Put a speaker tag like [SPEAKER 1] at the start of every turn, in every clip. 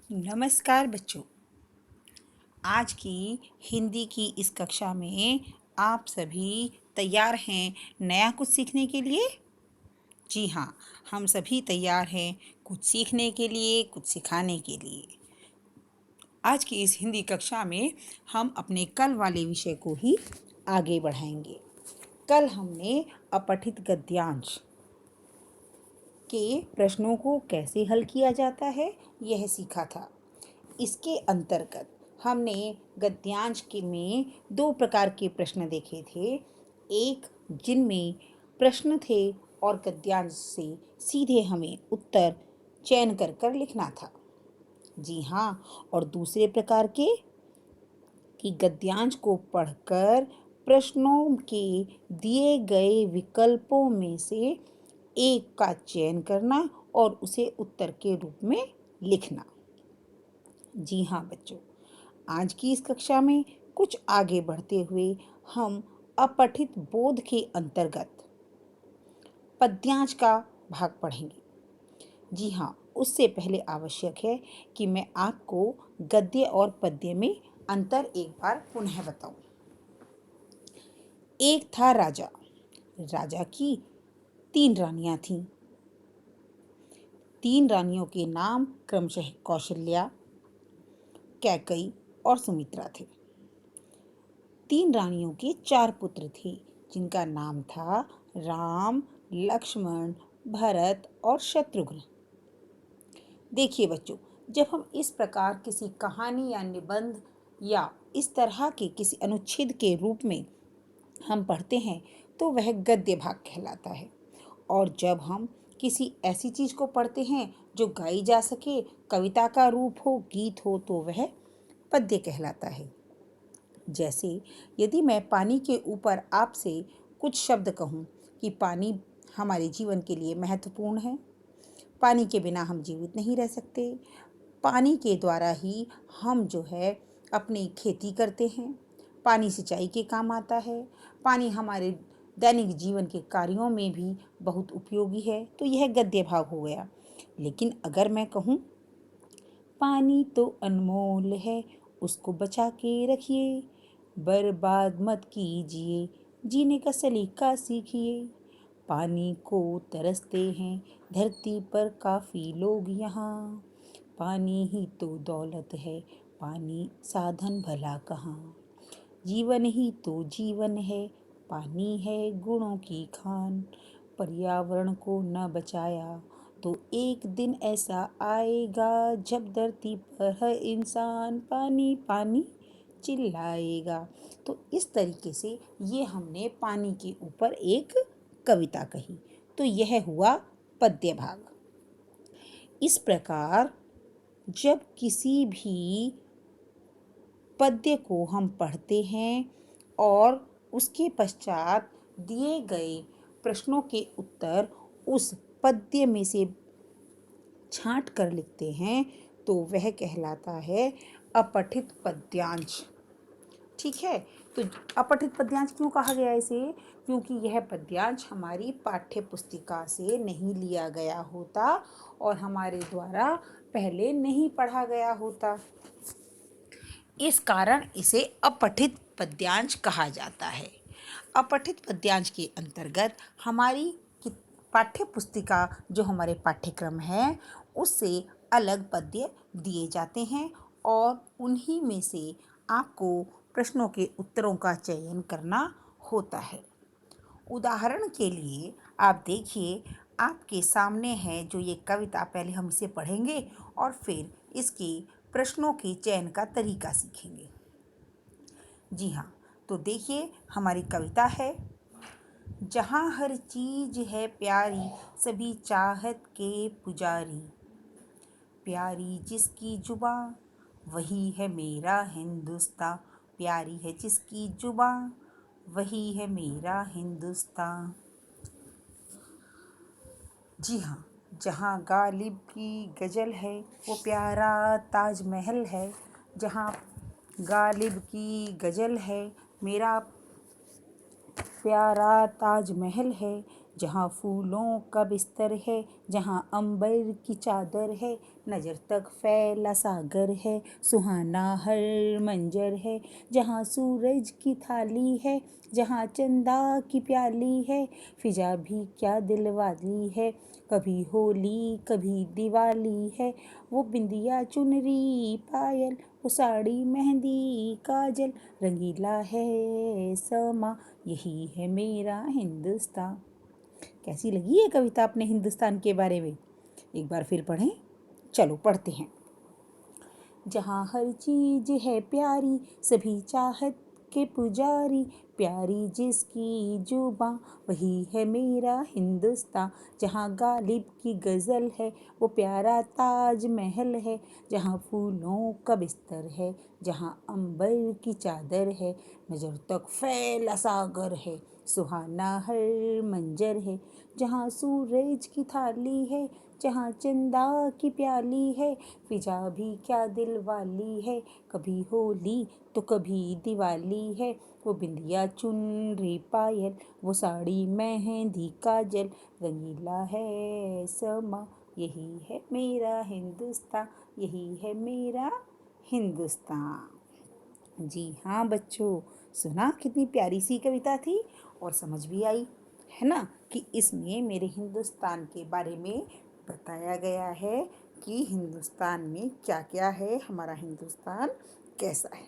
[SPEAKER 1] नमस्कार बच्चों। आज की हिंदी की इस कक्षा में आप सभी तैयार हैं नया कुछ सीखने के लिए? जी हाँ, हम सभी तैयार हैं कुछ सीखने के लिए, कुछ सिखाने के लिए। आज की इस हिंदी कक्षा में हम अपने कल वाले विषय को ही आगे बढ़ाएंगे। कल हमने अपठित गद्यांश के प्रश्नों को कैसे हल किया जाता है यह सीखा था। इसके अंतर्गत हमने गद्यांश के में दो प्रकार के प्रश्न देखे थे। एक जिनमें प्रश्न थे और गद्यांश से सीधे हमें उत्तर चयन कर कर लिखना था। जी हाँ, और दूसरे प्रकार के कि गद्यांश को पढ़कर प्रश्नों के दिए गए विकल्पों में से एक का चयन करना और उसे उत्तर के रूप में लिखना। जी हाँ बच्चों, आज की इस कक्षा में कुछ आगे बढ़ते हुए हम अपठित बोध के अंतर्गत पद्यांश का भाग पढ़ेंगे। जी हाँ, उससे पहले आवश्यक है कि मैं आपको गद्य और पद्य में अंतर एक बार पुनः बताऊं। एक था राजा। राजा की 3 रानियां थीं। 3 रानियों के नाम क्रमशः कौशल्या, कैकई और सुमित्रा थे। 3 रानियों के 4 पुत्र थे जिनका नाम था राम, लक्ष्मण, भरत और शत्रुघ्न। देखिए बच्चों, जब हम इस प्रकार किसी कहानी या निबंध या इस तरह के किसी अनुच्छेद के रूप में हम पढ़ते हैं तो वह गद्य भाग कहलाता है। और जब हम किसी ऐसी चीज़ को पढ़ते हैं जो गाई जा सके, कविता का रूप हो, गीत हो, तो वह पद्य कहलाता है। जैसे यदि मैं पानी के ऊपर आपसे कुछ शब्द कहूँ कि पानी हमारे जीवन के लिए महत्वपूर्ण है, पानी के बिना हम जीवित नहीं रह सकते, पानी के द्वारा ही हम जो है अपनी खेती करते हैं, पानी सिंचाई के काम आता है, पानी हमारे दैनिक जीवन के कार्यों में भी बहुत उपयोगी है, तो यह गद्य भाग हो गया। लेकिन अगर मैं कहूँ पानी तो अनमोल है, उसको बचा के रखिए, बर्बाद मत कीजिए, जीने का सलीका सीखिए। पानी को तरसते हैं धरती पर काफ़ी लोग यहाँ, पानी ही तो दौलत है, पानी साधन भला कहाँ। जीवन ही तो जीवन है, पानी है गुणों की खान, पर्यावरण को न बचाया तो एक दिन ऐसा आएगा जब धरती पर हर इंसान पानी पानी चिल्लाएगा। तो इस तरीके से ये हमने पानी के ऊपर एक कविता कही, तो यह हुआ पद्य भाग। इस प्रकार जब किसी भी पद्य को हम पढ़ते हैं और उसके पश्चात दिए गए प्रश्नों के उत्तर उस पद्य में से छांट कर लिखते हैं तो वह कहलाता है अपठित पद्यांश। ठीक है, तो अपठित पद्यांश क्यों कहा गया इसे? क्योंकि यह पद्यांश हमारी पाठ्य पुस्तिका से नहीं लिया गया होता और हमारे द्वारा पहले नहीं पढ़ा गया होता। इस कारण इसे अपठित पद्यांश कहा जाता है। अपठित पद्यांश के अंतर्गत हमारी पाठ्य पुस्तिका जो हमारे पाठ्यक्रम है उससे अलग पद्य दिए जाते हैं और उन्हीं में से आपको प्रश्नों के उत्तरों का चयन करना होता है। उदाहरण के लिए आप देखिए, आपके सामने है जो ये कविता, पहले हम इसे पढ़ेंगे और फिर इसके प्रश्नों के चयन का तरीका सीखेंगे। जी हाँ, तो देखिए हमारी कविता है। जहाँ हर चीज़ है प्यारी, सभी चाहत के पुजारी, प्यारी जिसकी जुबां वही है मेरा हिंदुस्तां, प्यारी है जिसकी जुबां वही है मेरा हिंदुस्तां। जी हाँ, जहाँ गालिब की गज़ल है वो प्यारा ताजमहल है, जहाँ गालिब की गज़ल है मेरा प्यारा ताजमहल है, जहाँ फूलों का बिस्तर है, जहाँ अंबर की चादर है, नज़र तक फैला सागर है, सुहाना हर मंजर है, जहाँ सूरज की थाली है, जहाँ चंदा की प्याली है, फिजा भी क्या दिलवाली है, कभी होली कभी दिवाली है, वो बिंदिया चुनरी पायल, वो साड़ी मेहंदी काजल, रंगीला है समा, यही है मेरा हिंदुस्तान। कैसी लगी ये कविता अपने हिंदुस्तान के बारे में? एक बार फिर पढ़ें। चलो पढ़ते हैं। जहाँ हर चीज है प्यारी, सभी चाहत के पुजारी, प्यारी जिसकी जुबां, वही है मेरा हिंदुस्तान। जहाँ गालिब की गज़ल है, वो प्यारा ताज महल है, जहाँ फूलों का बिस्तर है, जहाँ अंबर की चादर है, नज़र तक फैला सागर है, सुहाना हर मंजर है, जहाँ सूरज की थाली है, जहाँ चंदा की प्याली है, फिजा भी क्या दिल वाली है, कभी होली तो कभी दिवाली है, वो बिंदिया चुनरी पायल, वो साड़ी मेहंदी काजल, रंगीला है समा, यही है मेरा हिंदुस्तान, यही है मेरा हिंदुस्तान। जी हाँ बच्चों, सुना कितनी प्यारी सी कविता थी और समझ भी आई है ना कि इसमें मेरे हिंदुस्तान के बारे में बताया गया है कि हिंदुस्तान में क्या क्या है, हमारा हिंदुस्तान कैसा है।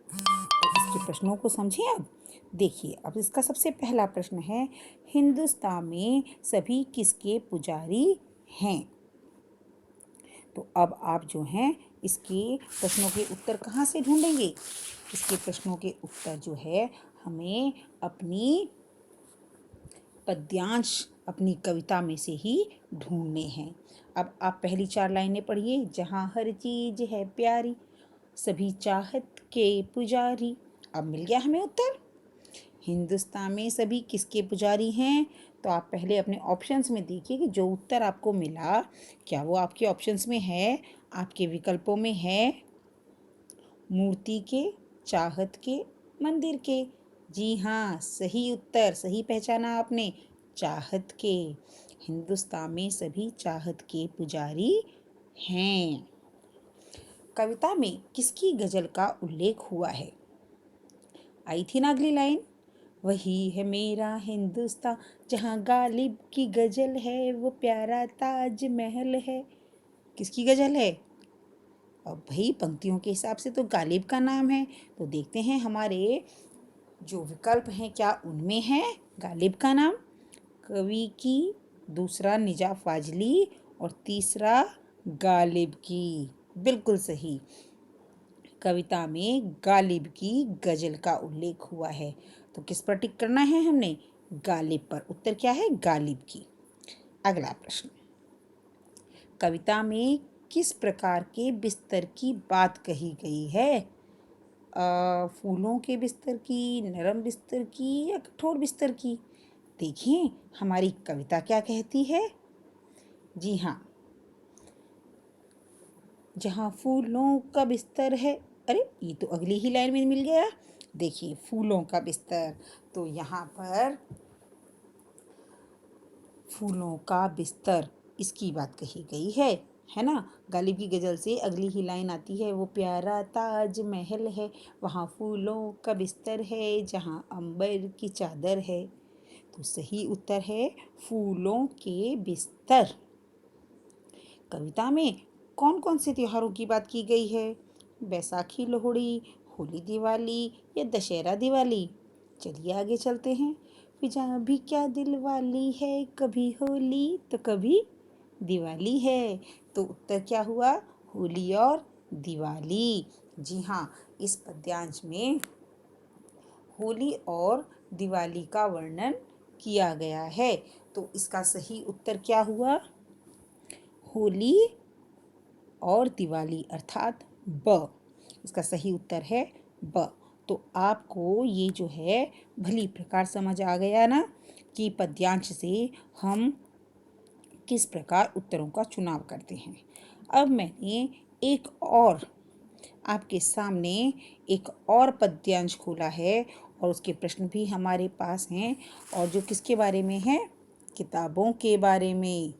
[SPEAKER 1] तो इसके प्रश्नों को समझें। अब देखिए, अब इसका सबसे पहला प्रश्न है, हिंदुस्तान में सभी किसके पुजारी हैं? तो अब आप जो हैं इसके प्रश्नों के उत्तर कहाँ से ढूंढेंगे? इसके प्रश्नों के उत्तर जो है हमें अपनी पद्यांश, अपनी कविता में से ही ढूंढने हैं। अब आप पहली 4 लाइनें पढ़िए। जहाँ हर चीज है प्यारी, सभी चाहत के पुजारी। अब मिल गया हमें उत्तर। हिंदुस्तान में सभी किसके पुजारी हैं? तो आप पहले अपने ऑप्शंस में देखिए कि जो उत्तर आपको मिला क्या वो आपके ऑप्शंस में है, आपके विकल्पों में है। मूर्ति के, चाहत के, मंदिर के। जी हाँ, सही उत्तर, सही पहचाना आपने, चाहत के। हिंदुस्तान में सभी चाहत के पुजारी हैं। कविता में किसकी गजल का उल्लेख हुआ है? आई थी ना अगली लाइन, वही है मेरा हिंदुस्तान, जहाँ गालिब की गजल है, वो प्यारा ताज महल है। किसकी गजल है? अब भाई पंक्तियों के हिसाब से तो गालिब का नाम है, तो देखते हैं हमारे जो विकल्प हैं क्या उनमें है गालिब का नाम। कवि की, दूसरा निजात फाजली और तीसरा गालिब की। बिल्कुल सही, कविता में गालिब की गजल का उल्लेख हुआ है। तो किस पर टिक करना है हमने? गालिब पर। उत्तर क्या है? गालिब की। अगला प्रश्न, कविता में किस प्रकार के बिस्तर की बात कही गई है? फूलों के बिस्तर की, नरम बिस्तर की या कठोर बिस्तर की? देखिए हमारी कविता क्या कहती है। जी हाँ, जहाँ फूलों का बिस्तर है, अरे ये तो अगली ही लाइन में मिल गया। देखिए फूलों का बिस्तर, तो यहाँ पर फूलों का बिस्तर इसकी बात कही गई है ना। गालिब की गजल से अगली ही लाइन आती है, वो प्यारा ताज महल है, वहाँ फूलों का बिस्तर है, जहाँ अंबर की चादर है। तो सही उत्तर है फूलों के बिस्तर। कविता में कौन कौन से त्योहारों की बात की गई है? बैसाखी, लोहड़ी, होली, दिवाली या दशहरा, दिवाली? चलिए आगे चलते हैं। फिजा भी क्या दिल वाली है, कभी होली तो कभी दिवाली है। तो उत्तर क्या हुआ? होली और दिवाली। जी हाँ, इस पद्यांश में होली और दिवाली का वर्णन किया गया है। तो इसका सही उत्तर क्या हुआ? होली और दिवाली अर्थात ब। इसका सही उत्तर है ब। तो आपको ये जो है भली प्रकार समझ आ गया ना कि पद्यांश से हम किस प्रकार उत्तरों का चुनाव करते हैं। अब मैंने एक और आपके सामने एक और पद्यांश खोला है और उसके प्रश्न भी हमारे पास हैं, और जो किसके बारे में है? किताबों के बारे में।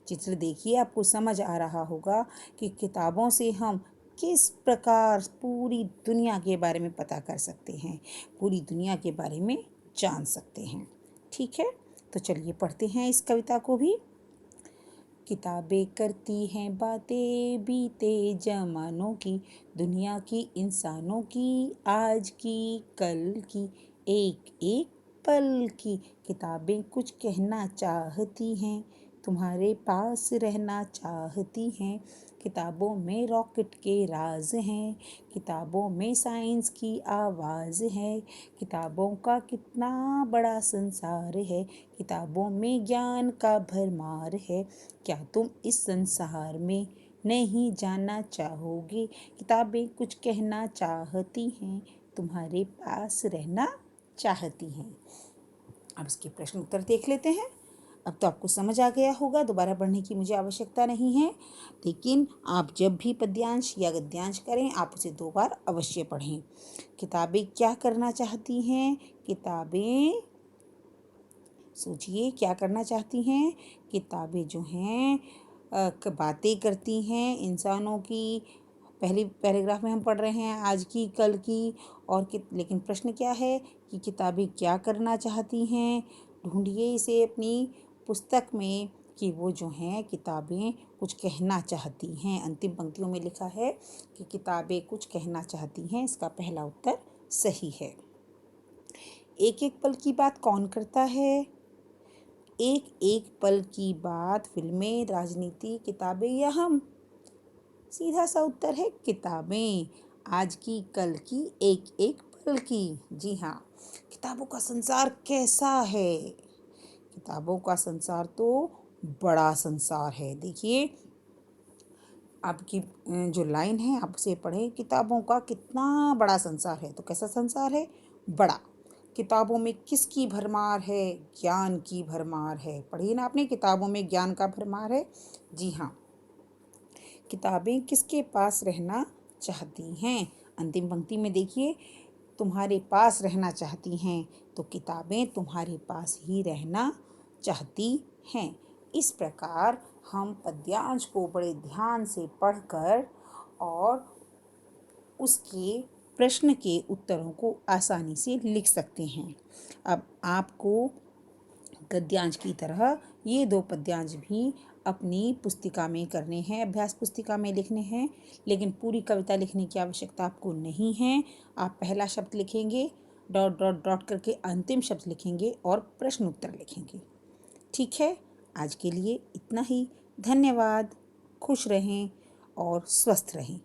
[SPEAKER 1] चित्र देखिए, आपको समझ आ रहा होगा कि किताबों से हम किस प्रकार पूरी दुनिया के बारे में पता कर सकते हैं, पूरी दुनिया के बारे में जान सकते हैं। ठीक है, तो चलिए पढ़ते हैं इस कविता को भी। किताबें करती हैं बातें बीते जमानों की, दुनिया की, इंसानों की, आज की, कल की, एक एक पल की। किताबें कुछ कहना चाहती हैं, तुम्हारे पास रहना चाहती हैं। किताबों में रॉकेट के राज हैं, किताबों में साइंस की आवाज़ है। किताबों का कितना बड़ा संसार है, किताबों में ज्ञान का भरमार है। क्या तुम इस संसार में नहीं जानना चाहोगे? किताबें कुछ कहना चाहती हैं, तुम्हारे पास रहना चाहती हैं। अब इसके प्रश्न उत्तर देख लेते हैं। अब तो आपको समझ आ गया होगा, दोबारा पढ़ने की मुझे आवश्यकता नहीं है, लेकिन आप जब भी पद्यांश या गद्यांश करें आप उसे 2 बार अवश्य पढ़ें। किताबें क्या करना चाहती हैं? किताबें, सोचिए क्या करना चाहती हैं? किताबें जो हैं बातें करती हैं इंसानों की। पहली पैराग्राफ में हम पढ़ रहे हैं आज की, कल की, और लेकिन प्रश्न क्या है कि किताबें क्या करना चाहती हैं? ढूंढिए इसे अपनी पुस्तक में कि वो जो हैं किताबें कुछ कहना चाहती हैं। अंतिम पंक्तियों में लिखा है कि किताबें कुछ कहना चाहती हैं। इसका पहला उत्तर सही है। एक एक पल की बात कौन करता है? एक एक पल की बात फिल्में, राजनीति, किताबें या हम? सीधा सा उत्तर है किताबें। आज की, कल की, एक एक पल की। जी हाँ। किताबों का संसार कैसा है? किताबों का संसार तो बड़ा संसार है। देखिए, आपकी जो लाइन है आप उसे पढ़ें। किताबों का कितना बड़ा संसार है, तो कैसा संसार है? बड़ा। किताबों में किसकी भरमार है? ज्ञान की भरमार है। पढ़िए ना आपने, किताबों में ज्ञान का भरमार है। जी हाँ। किताबें किसके पास रहना चाहती हैं? अंतिम पंक्ति में देखिए, तुम्हारे पास रहना चाहती हैं, तो किताबें तुम्हारे पास ही रहना चाहती हैं। इस प्रकार हम पद्यांश को बड़े ध्यान से पढ़कर और उसके प्रश्न के उत्तरों को आसानी से लिख सकते हैं। अब आपको गद्यांश की तरह ये 2 पद्यांश भी अपनी पुस्तिका में करने हैं, अभ्यास पुस्तिका में लिखने हैं, लेकिन पूरी कविता लिखने की आवश्यकता आपको नहीं है। आप पहला शब्द लिखेंगे, डॉट डॉट डॉट करके अंतिम शब्द लिखेंगे और प्रश्न उत्तर लिखेंगे। ठीक है, आज के लिए इतना ही। धन्यवाद। खुश रहें और स्वस्थ रहें।